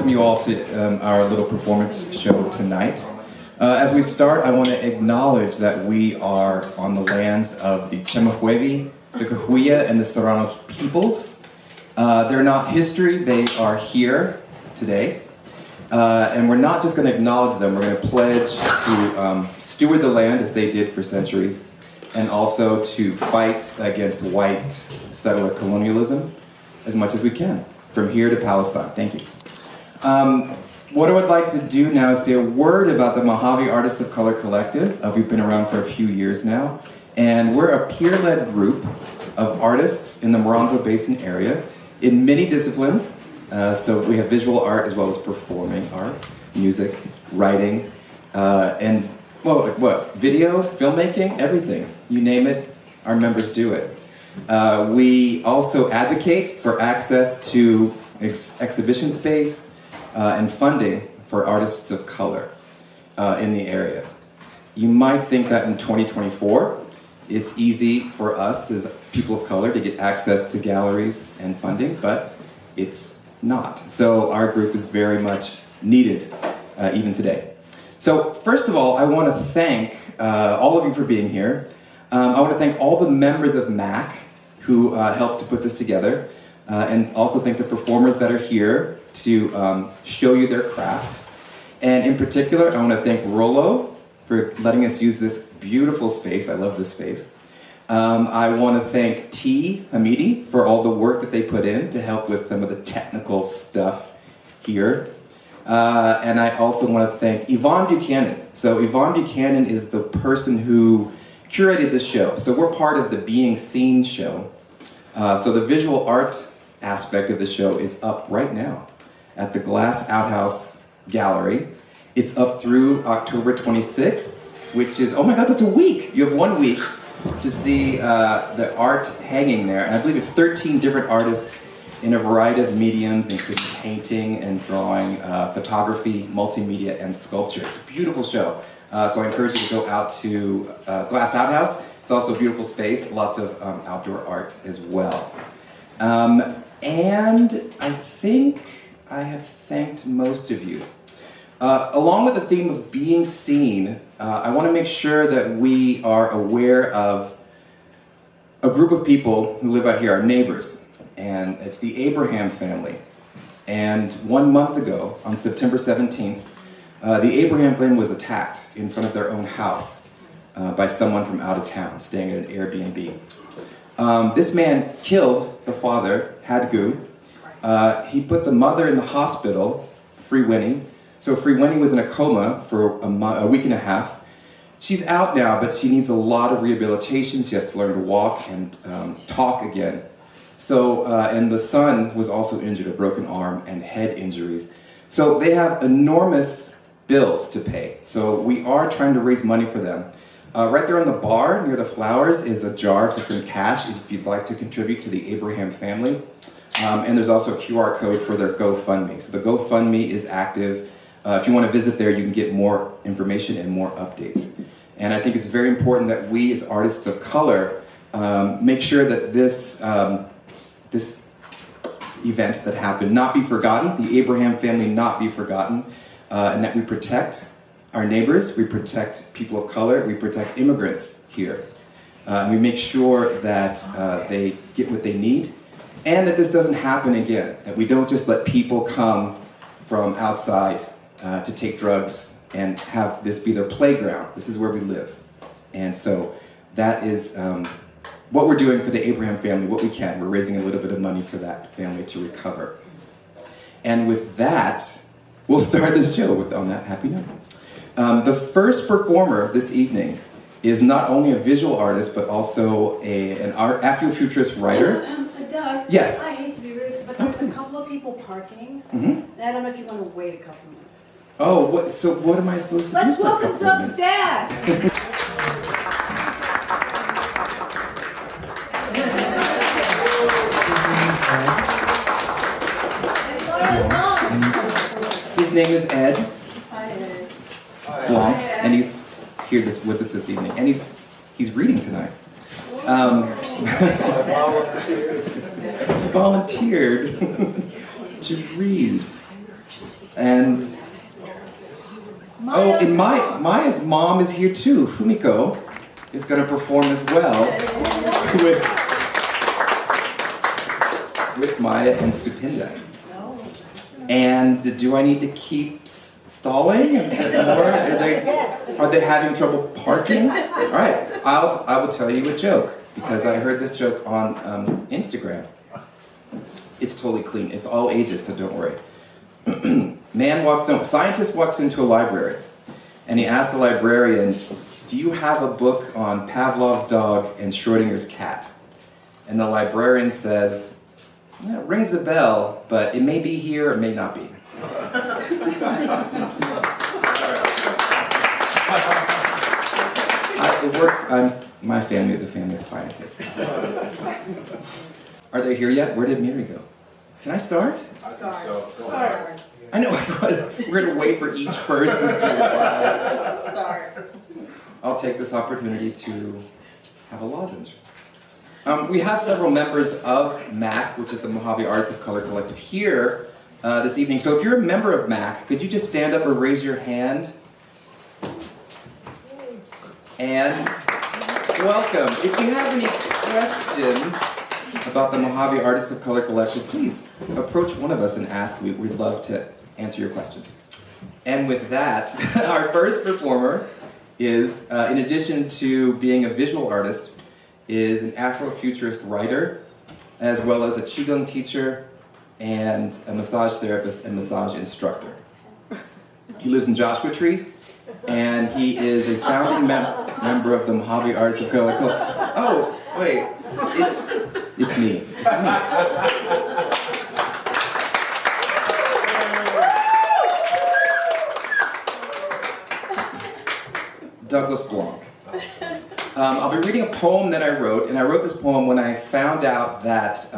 welcome you all to our little performance show tonight. As we start, I want to acknowledge that we are on the lands of the Chemehuevi, the Cahuilla, and the Serrano peoples. They're not history, they are here today. And we're not just going to acknowledge them, we're going to pledge to steward the land as they did for centuries, and also to fight against white settler colonialism as much as we can, from here to Palestine. Thank you. What I would like to do now is say a word about the Mojave Artists of Color Collective. We've been around for a few years now, and we're a peer-led group of artists in the Morongo Basin area in many disciplines. So we have visual art as well as performing art, music, writing, and video, filmmaking, everything. You name it, our members do it. We also advocate for access to exhibition space and funding for artists of color in the area. You might think that in 2024, it's easy for us as people of color to get access to galleries and funding, but it's not. So our group is very much needed even today. So first of all, I want to thank all of you for being here. I want to thank all the members of MACC who helped to put this together, and also thank the performers that are here to show you their craft. And in particular, I want to thank Rollo for letting us use this beautiful space. I love this space. I want to thank T. Hamidi for all the work that they put in to help with some of the technical stuff here. And I also want to thank Yvonne Buchanan. So Yvonne Buchanan is the person who curated this show. So we're part of the Being Seen show. So the visual art aspect of the show is up right now at the Glass Outhouse Gallery. It's up through October 26th, which is, oh my God, that's a week. You have 1 week to see the art hanging there. And I believe it's 13 different artists in a variety of mediums, including painting and drawing, photography, multimedia, and sculpture. It's a beautiful show. So I encourage you to go out to Glass Outhouse. It's also a beautiful space, lots of outdoor art as well. And I think I have thanked most of you. Along with the theme of being seen, I want to make sure that we are aware of a group of people who live out here, our neighbors, and it's the Abraham family. And 1 month ago, on September 17th, the Abraham family was attacked in front of their own house by someone from out of town, staying at an Airbnb. This man killed the father, Hadgu. He put the mother in the hospital, Free Winnie. So Free Winnie was in a coma for a week and a half. She's out now, but she needs a lot of rehabilitation. She has to learn to walk and talk again. So, and the son was also injured, a broken arm and head injuries. So they have enormous bills to pay. So we are trying to raise money for them. Right there on the bar near the flowers is a jar for some cash if you'd like to contribute to the Abraham family. And there's also a QR code for their GoFundMe. So the GoFundMe is active. If you want to visit there, you can get more information and more updates. And I think it's very important that we as artists of color make sure that this event that happened not be forgotten, the Abraham family not be forgotten, and that we protect our neighbors, we protect people of color, we protect immigrants here. We make sure that they get what they need, and that this doesn't happen again, that we don't just let people come from outside to take drugs and have this be their playground. This is where we live. And so that is what we're doing for the Abraham family, what we can. We're raising a little bit of money for that family to recover. And with that, we'll start the show on that happy note. The first performer this evening is not only a visual artist, but also an Afrofuturist writer. Doug, yes. I hate to be rude, but there's a couple of people parking. And I don't know if you want to wait a couple minutes. Oh, what am I supposed to do? Let's welcome Doug's dad. His name is Ed. Hi, Ed. Blanc, and he's here with us this evening, and he's reading tonight. Volunteered to read. And oh, and Maya's mom is here too. Fumiko is going to perform as well with Maya and Supinda. And do I need to keep stalling? Is there more? Are they having trouble parking? All right, I will tell you a joke because I heard this joke on Instagram. It's totally clean. It's all ages, so don't worry. Scientist walks into a library, and he asks the librarian, "Do you have a book on Pavlov's dog and Schrodinger's cat?" And the librarian says, "Yeah, it rings a bell, but it may be here, it may not be." It works. My family is a family of scientists. Are they here yet? Where did Miri go? Can I start? I think so. Start. I know. We're going to wait for each person to Start. I'll take this opportunity to have a lozenge. We have several members of MACC, which is the Mojave Artists of Color Collective, here this evening. So if you're a member of MACC, could you just stand up or raise your hand? And welcome. If you have any questions about the Mojave Artists of Color Collective, please approach one of us and ask. We'd love to answer your questions. And with that, our first performer is, in addition to being a visual artist, is an Afrofuturist writer, as well as a Qigong teacher and a massage therapist and massage instructor. He lives in Joshua Tree, and he is a founding member of the Mojave Artists of Color. Oh, wait, it's me. It's me. Douglas Blanc. I'll be reading a poem that I wrote, and I wrote this poem when I found out that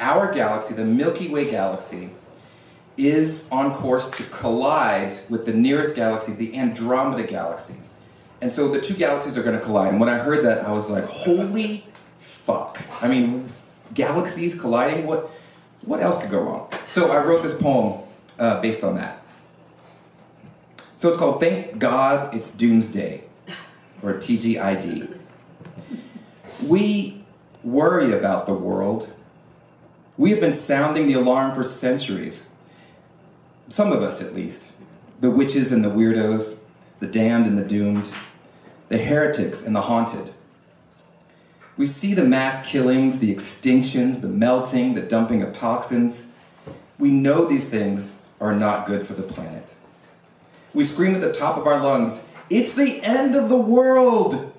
our galaxy, the Milky Way galaxy, is on course to collide with the nearest galaxy, the Andromeda galaxy. And so the two galaxies are going to collide. And when I heard that, I was like, holy fuck. I mean, galaxies colliding? What else could go wrong? So I wrote this poem based on that. So it's called Thank God It's Doomsday, or TGID. We worry about the world. We have been sounding the alarm for centuries. Some of us, at least. The witches and the weirdos, the damned and the doomed, the heretics and the haunted. We see the mass killings, the extinctions, the melting, the dumping of toxins. We know these things are not good for the planet. We scream at the top of our lungs, "It's the end of the world!"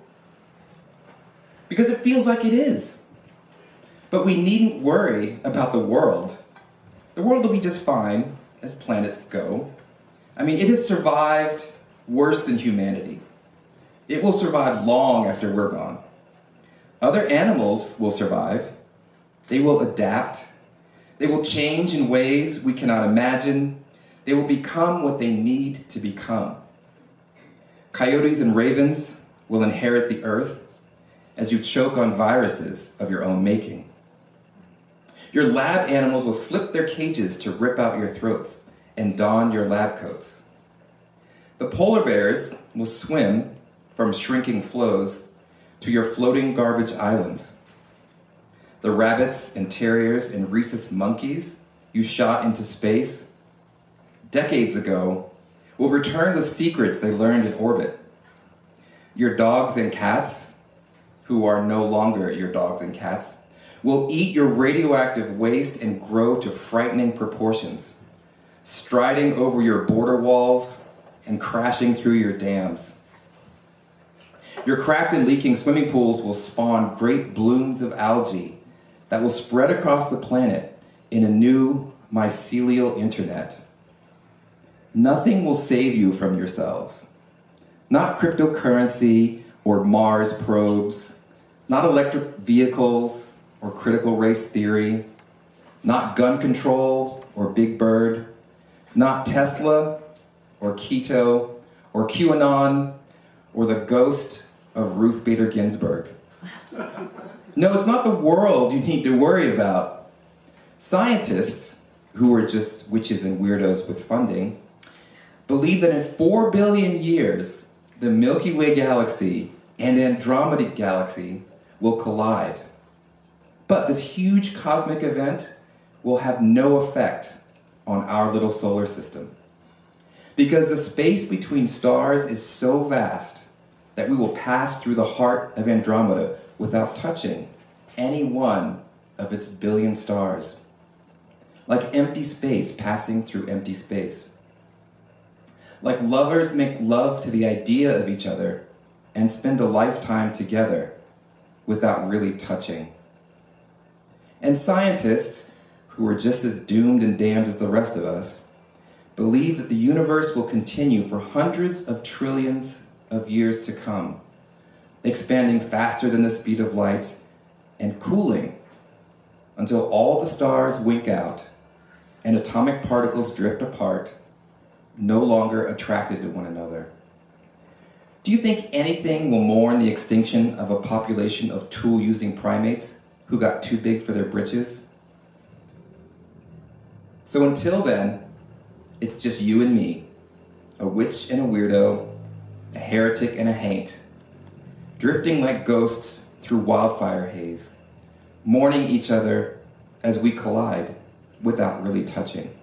Because it feels like it is. But we needn't worry about the world. The world will be just fine as planets go. I mean, it has survived worse than humanity. It will survive long after we're gone. Other animals will survive. They will adapt. They will change in ways we cannot imagine. They will become what they need to become. Coyotes and ravens will inherit the earth as you choke on viruses of your own making. Your lab animals will slip their cages to rip out your throats and don your lab coats. The polar bears will swim from shrinking flows to your floating garbage islands. The rabbits and terriers and rhesus monkeys you shot into space decades ago will return the secrets they learned in orbit. Your dogs and cats, who are no longer your dogs and cats, will eat your radioactive waste and grow to frightening proportions, striding over your border walls and crashing through your dams. Your cracked and leaking swimming pools will spawn great blooms of algae that will spread across the planet in a new mycelial internet. Nothing will save you from yourselves. Not cryptocurrency or Mars probes, not electric vehicles or critical race theory, not gun control or Big Bird, not Tesla or keto or QAnon or the ghost of Ruth Bader Ginsburg. No, it's not the world you need to worry about. Scientists who are just witches and weirdos with funding, believe that in 4 billion years, the Milky Way galaxy and Andromeda galaxy will collide. But this huge cosmic event will have no effect on our little solar system, because the space between stars is so vast that we will pass through the heart of Andromeda without touching any one of its billion stars, like empty space passing through empty space. Like lovers make love to the idea of each other and spend a lifetime together without really touching. And scientists, who are just as doomed and damned as the rest of us, believe that the universe will continue for hundreds of trillions of years to come, expanding faster than the speed of light and cooling until all the stars wink out and atomic particles drift apart, no longer attracted to one another. Do you think anything will mourn the extinction of a population of tool-using primates who got too big for their britches? So until then, it's just you and me, a witch and a weirdo, a heretic and a haint, drifting like ghosts through wildfire haze, mourning each other as we collide without really touching.